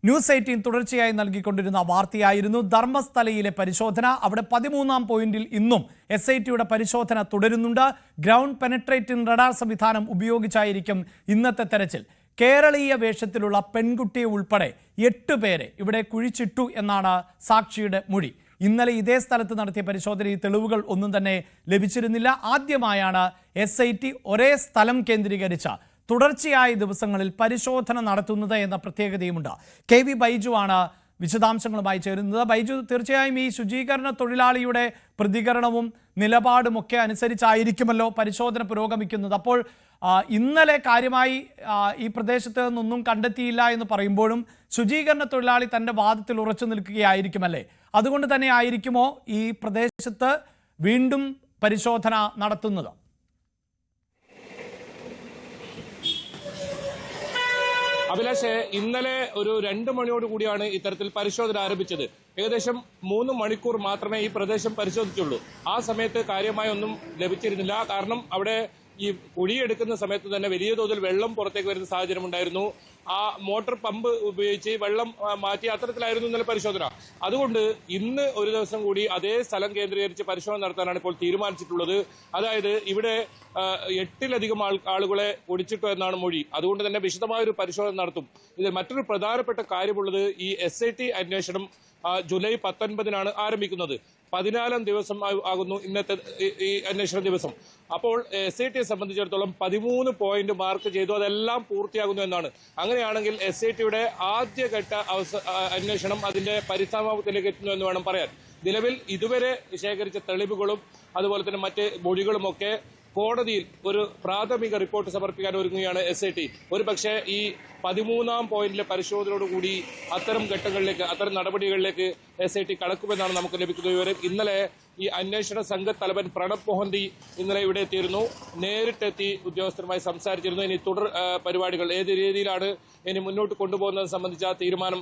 News 18 തുടർച്ചയായി നൽകിക്കൊണ്ടിരുന്ന വാർത്തയായിരുന്നു ധർമ്മസ്ഥലയിലെ പരിശോധന. അവിടെ 13ാം പോയിന്റിൽ ഇന്നും SITയുടെ പരിശോധന തുടരുന്നുണ്ട്. ഗ്രൗണ്ട് പെനട്രേറ്റിംഗ് റഡാർ സംവിധാനം ഉപയോഗിച്ചായിരിക്കും ഇന്നത്തെ തെരച്ചിൽ. കേരളീയ വേഷത്തിലുള്ള പെൺകുട്ടിയെ ഉൾപ്പെടെ 8 പേരെ ഇവിടെ കുഴിച്ചിട്ടു എന്നാണ് സാക്ഷിയുടെ മൊഴി. ഇന്നലെ ഇതേ സ്ഥലത്ത് നടത്തിയ പരിശോധനയിൽ തെളിവുകൾ ഒന്നും തന്നെ ലഭിച്ചിരുന്നില്ല. ആദ്യമായാണ് SIT ഒരേ സ്ഥലം കേന്ദ്രീകരിച്ച തുടർച്ചയായ ദിവസങ്ങളിൽ പരിശോധന നടത്തുന്നത് എന്ന പ്രത്യേകതയുമുണ്ട്. KV ബൈജു ആണ് വിശദാംശങ്ങളുമായി ചേരുന്നത്. ബൈജു, തീർച്ചയായും ഈ ശുചീകരണ തൊഴിലാളിയുടെ പ്രതികരണവും നിലപാടുമൊക്കെ അനുസരിച്ചായിരിക്കുമല്ലോ പരിശോധന പുരോഗമിക്കുന്നത്. അപ്പോൾ ഇന്നലെ കാര്യമായി ഈ പ്രദേശത്ത് നിന്നൊന്നും കണ്ടെത്തിയില്ല എന്ന് പറയുമ്പോഴും ശുചീകരണ തൊഴിലാളി തൻ്റെ വാദത്തിൽ ഉറച്ചു നിൽക്കുകയായിരിക്കുമല്ലേ? അതുകൊണ്ട് തന്നെ ആയിരിക്കുമോ ഈ പ്രദേശത്ത് വീണ്ടും പരിശോധന നടത്തുന്നത്? അഭിലാഷ്, ഇന്നലെ ഒരു 2 മണിയോട് കൂടിയാണ് ഇത്തരത്തിൽ പരിശോധന ആരംഭിച്ചത്. ഏകദേശം 3 മണിക്കൂർ മാത്രമേ ഈ പ്രദേശം പരിശോധിച്ചുള്ളൂ. ആ സമയത്ത് കാര്യമായി ഒന്നും ലഭിച്ചിരുന്നില്ല. കാരണം അവിടെ ഈ കുഴിയെടുക്കുന്ന സമയത്ത് തന്നെ വലിയ തോതിൽ വെള്ളം പുറത്തേക്ക് വരുന്ന സാഹചര്യം ഉണ്ടായിരുന്നു. ആ മോട്ടോർ പമ്പ് ഉപയോഗിച്ച് വെള്ളം മാറ്റി അത്തരത്തിലായിരുന്നു ഇന്നലെ പരിശോധന. അതുകൊണ്ട് ഇന്ന് ഒരു ദിവസം കൂടി അതേ സ്ഥലം കേന്ദ്രീകരിച്ച് പരിശോധന നടത്താനാണ് ഇപ്പോൾ തീരുമാനിച്ചിട്ടുള്ളത്. അതായത് ഇവിടെ 8ലധികം ആളുകളെ ഒടിച്ചിട്ടു എന്നാണ് മൊഴി. അതുകൊണ്ട് തന്നെ വിശദമായൊരു പരിശോധന നടത്തും. ഇതിൽ മറ്റൊരു പ്രധാനപ്പെട്ട കാര്യമുള്ളത്, ഈ SIT അന്വേഷണം ജൂലൈ 19-നാണ് ആരംഭിക്കുന്നത്. 14ാം ദിവസം ആകുന്നു ഇന്നത്തെ ഈ അന്വേഷണ ദിവസം. അപ്പോൾ SITയെ സംബന്ധിച്ചിടത്തോളം 13 പോയിന്റ് മാർക്ക് ചെയ്തു. അതെല്ലാം പൂർത്തിയാകുന്നു എന്നാണ്. അങ്ങനെയാണെങ്കിൽ SITയുടെ ആദ്യഘട്ട അന്വേഷണം അതിന്റെ പരിസമാപ്തിയിലേക്ക് എത്തുന്നു എന്ന് വേണം പറയാൻ. നിലവിൽ ഇതുവരെ ശേഖരിച്ച തെളിവുകളും അതുപോലെ തന്നെ മറ്റ് മൊഴികളുമൊക്കെ കോടതിയിൽ ഒരു പ്രാഥമിക റിപ്പോർട്ട് സമർപ്പിക്കാൻ ഒരുങ്ങുകയാണ് SIT. ഒരു പക്ഷേ ഈ 13ാം പോയിന്റിലെ പരിശോധനയോടുകൂടി അത്തരം ഘട്ടങ്ങളിലേക്ക്, അത്തരം നടപടികളിലേക്ക് SIT കടക്കുമെന്നാണ് നമുക്ക് ലഭിക്കുന്ന വിവരം. ഇന്നലെ ഈ അന്വേഷണ സംഘത്തലവൻ പ്രണബ് മൊഹന്തി ഇന്നലെ ഇവിടെ എത്തിയിരുന്നു. നേരിട്ടെത്തി ഉദ്യോഗസ്ഥരുമായി സംസാരിച്ചിരുന്നു. ഇനി തുടർ പരിപാടികൾ ഏത് രീതിയിലാണ് ഇനി മുന്നോട്ട് കൊണ്ടുപോകുന്നത് സംബന്ധിച്ച തീരുമാനം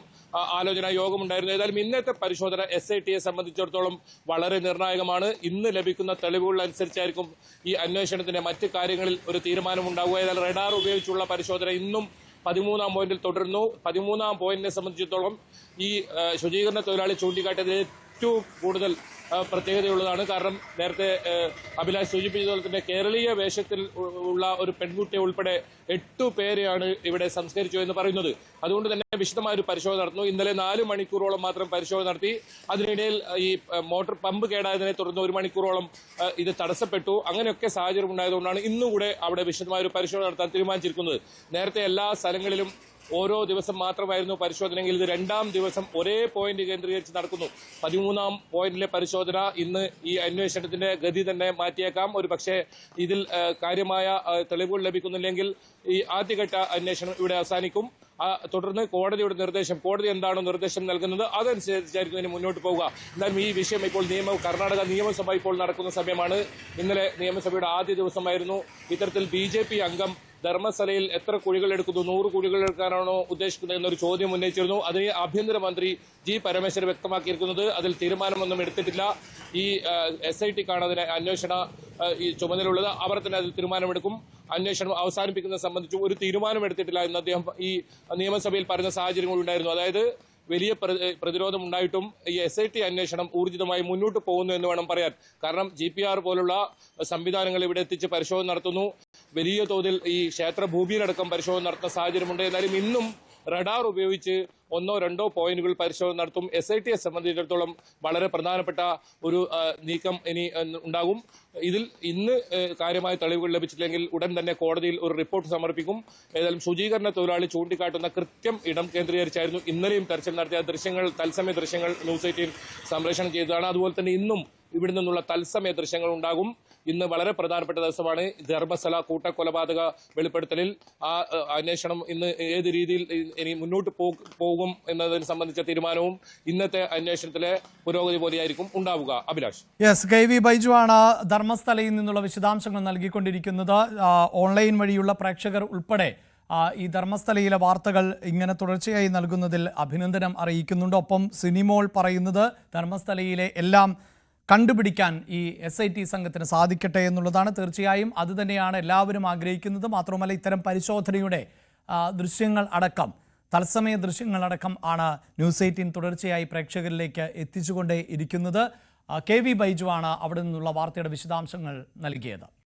ആലോചനാ യോഗമുണ്ടായിരുന്നു. ഏതായാലും ഇന്നത്തെ പരിശോധന SITയെ സംബന്ധിച്ചിടത്തോളം വളരെ നിർണായകമാണ്. ഇന്ന് ലഭിക്കുന്ന തെളിവുകൾ അനുസരിച്ചായിരിക്കും ഈ അന്വേഷണത്തിന്റെ മറ്റ് കാര്യങ്ങളിൽ ഒരു തീരുമാനമുണ്ടാകുക. ഏതായാലും റഡാർ ഉപയോഗിച്ചുള്ള പരിശോധന ഇന്നും 13ാം പോയിന്റിൽ തുടരുന്നു. 13ാം പോയിന്റിനെ സംബന്ധിച്ചിടത്തോളം ഈ ശുചീകരണ തൊഴിലാളി ചൂണ്ടിക്കാട്ടിയത് ഏറ്റവും കൂടുതൽ പ്രത്യേകതയുള്ളതാണ്. കാരണം നേരത്തെ അഭിലാഷ് സൂചിപ്പിച്ചതുപോലെ തന്നെ കേരളീയ വേഷത്തിൽ ഉള്ള ഒരു പെൺകുട്ടിയെ ഉൾപ്പെടെ 8 പേരെയാണ് ഇവിടെ സംസ്കരിച്ചു എന്ന് പറയുന്നത്. അതുകൊണ്ട് തന്നെ വിശദമായ ഒരു പരിശോധന നടത്തുന്നു. ഇന്നലെ 4 മണിക്കൂറോളം മാത്രം പരിശോധന നടത്തി. അതിനിടയിൽ ഈ മോട്ടോർ പമ്പ് കേടായതിനെ തുടർന്ന് 1 മണിക്കൂറോളം ഇത് തടസ്സപ്പെട്ടു. അങ്ങനെയൊക്കെ സാഹചര്യം ഉണ്ടായതുകൊണ്ടാണ് ഇന്നുകൂടെ അവിടെ വിശദമായ ഒരു പരിശോധന നടത്താൻ തീരുമാനിച്ചിരിക്കുന്നത്. നേരത്തെ എല്ലാ സ്ഥലങ്ങളിലും ഓരോ ദിവസം മാത്രമായിരുന്നു പരിശോധനയെങ്കിൽ ഇത് 2ാം ദിവസം ഒരേ പോയിന്റ് കേന്ദ്രീകരിച്ച് നടക്കുന്നു. 13ാം പോയിന്റിലെ പരിശോധന ഇന്ന് ഈ അന്വേഷണത്തിന്റെ ഗതി തന്നെ മാറ്റിയേക്കാം. ഒരു പക്ഷേ ഇതിൽ കാര്യമായ തെളിവുകൾ ലഭിക്കുന്നില്ലെങ്കിൽ ഈ ആദ്യഘട്ട അന്വേഷണം ഇവിടെ അവസാനിക്കും. തുടർന്ന് കോടതിയുടെ നിർദ്ദേശം, കോടതി എന്താണോ നിർദ്ദേശം നൽകുന്നത് അതനുസരിച്ചായിരിക്കും ഇനി മുന്നോട്ട് പോവുക. എന്നാലും ഈ വിഷയം ഇപ്പോൾ കർണാടക നിയമസഭ ഇപ്പോൾ നടക്കുന്ന സമയമാണ്. ഇന്നലെ നിയമസഭയുടെ ആദ്യ ദിവസമായിരുന്നു. ഇത്തരത്തിൽ BJP അംഗം ധർമ്മസ്ഥലയിൽ എത്ര കുഴികൾ എടുക്കുന്നു, 100 കുഴികൾ എടുക്കാനാണോ ഉദ്ദേശിക്കുന്നത് എന്നൊരു ചോദ്യം ഉന്നയിച്ചിരുന്നു. അതിന് ആഭ്യന്തരമന്ത്രി G. പരമേശ്വരൻ വ്യക്തമാക്കിയിരിക്കുന്നത് അതിൽ തീരുമാനമൊന്നും എടുത്തിട്ടില്ല. ഈ SITക്കാണ് അതിനെ അന്വേഷണ ചുമതലയുള്ളത്. അവർ തന്നെ അതിൽ തീരുമാനമെടുക്കും. അന്വേഷണം അവസാനിപ്പിക്കുന്നത് സംബന്ധിച്ച് ഒരു തീരുമാനം എടുത്തിട്ടില്ല എന്ന് അദ്ദേഹം ഈ നിയമസഭയിൽ പറയുന്ന സാഹചര്യങ്ങളുണ്ടായിരുന്നു. അതായത് വലിയ പ്രതിരോധം ഉണ്ടായിട്ടും ഈ SIT അന്വേഷണം ഊർജിതമായി മുന്നോട്ട് പോകുന്നു എന്ന് വേണം പറയാൻ. കാരണം GPR പോലുള്ള സംവിധാനങ്ങൾ ഇവിടെ എത്തിച്ച് പരിശോധന നടത്തുന്നു. വലിയ തോതിൽ ഈ ക്ഷേത്ര ഭൂമിയിലടക്കം പരിശോധന നടത്തുന്ന സാഹചര്യമുണ്ട്. എന്നാലും ഇന്നും റഡാർ ഉപയോഗിച്ച് 1ഓ 2ഓ പോയിന്റുകൾ പരിശോധന നടത്തും. SITയെ സംബന്ധിച്ചിടത്തോളം വളരെ പ്രധാനപ്പെട്ട ഒരു നീക്കം ഇനി ഉണ്ടാകും. ഇതിൽ ഇന്ന് കാര്യമായ തെളിവുകൾ ലഭിച്ചില്ലെങ്കിൽ ഉടൻ തന്നെ കോടതിയിൽ ഒരു റിപ്പോർട്ട് സമർപ്പിക്കും. ഏതായാലും ശുചീകരണ തൊഴിലാളി ചൂണ്ടിക്കാട്ടുന്ന കൃത്യം ഇടം കേന്ദ്രീകരിച്ചായിരുന്നു ഇന്നലെയും തെരച്ചിൽ നടത്തിയ ദൃശ്യങ്ങൾ, തത്സമയ ദൃശ്യങ്ങൾ ന്യൂസ് 18 സംപ്രേഷണം ചെയ്തതാണ്. അതുപോലെ തന്നെ ഇന്നും ഇവിടെ നിന്നുള്ള തത്സമയ ദൃശ്യങ്ങൾ ഉണ്ടാകും. ഇന്ന് വളരെ പ്രധാനപ്പെട്ട ദിവസമാണ്. ധർമ്മസ്ഥല കൂട്ടക്കൊലപാതക വെളിപ്പെടുത്തലിൽ ആ അന്വേഷണം ഇന്ന് ഏത് രീതിയിൽ ഇനി മുന്നോട്ട് പോകും എന്നതിനെ സംബന്ധിച്ച തീരുമാനവും ഇന്നത്തെ അന്വേഷണത്തിലെ പുരോഗതി പോലെയായിരിക്കും ഉണ്ടാവുക. അഭിലാഷ്. KV ബൈജു ആണ് ധർമ്മസ്ഥലയിൽ നിന്നുള്ള വിശദാംശങ്ങൾ നൽകിക്കൊണ്ടിരിക്കുന്നത്. ഓൺലൈൻ വഴിയുള്ള പ്രേക്ഷകർ ഉൾപ്പെടെ ഈ ധർമ്മസ്ഥലയിലെ വാർത്തകൾ ഇങ്ങനെ തുടർച്ചയായി നൽകുന്നതിൽ അഭിനന്ദനം അറിയിക്കുന്നുണ്ട്. ഒപ്പം സിനിമോൾ പറയുന്നത് ധർമ്മസ്ഥലയിലെ എല്ലാം കണ്ടുപിടിക്കാൻ ഈ SIT സംഘത്തിന് സാധിക്കട്ടെ എന്നുള്ളതാണ്. തീർച്ചയായും അതുതന്നെയാണ് എല്ലാവരും ആഗ്രഹിക്കുന്നത്. മാത്രമല്ല ഇത്തരം പരിശോധനയുടെ ദൃശ്യങ്ങൾ അടക്കം തത്സമയ ദൃശ്യങ്ങളടക്കം ആണ് ന്യൂസ് 18 തുടർച്ചയായി പ്രേക്ഷകരിലേക്ക് എത്തിച്ചുകൊണ്ടേ ഇരിക്കുന്നത്. KV ബൈജു ആണ് അവിടെ നിന്നുള്ള വാർത്തയുടെ വിശദാംശങ്ങൾ നൽകിയത്.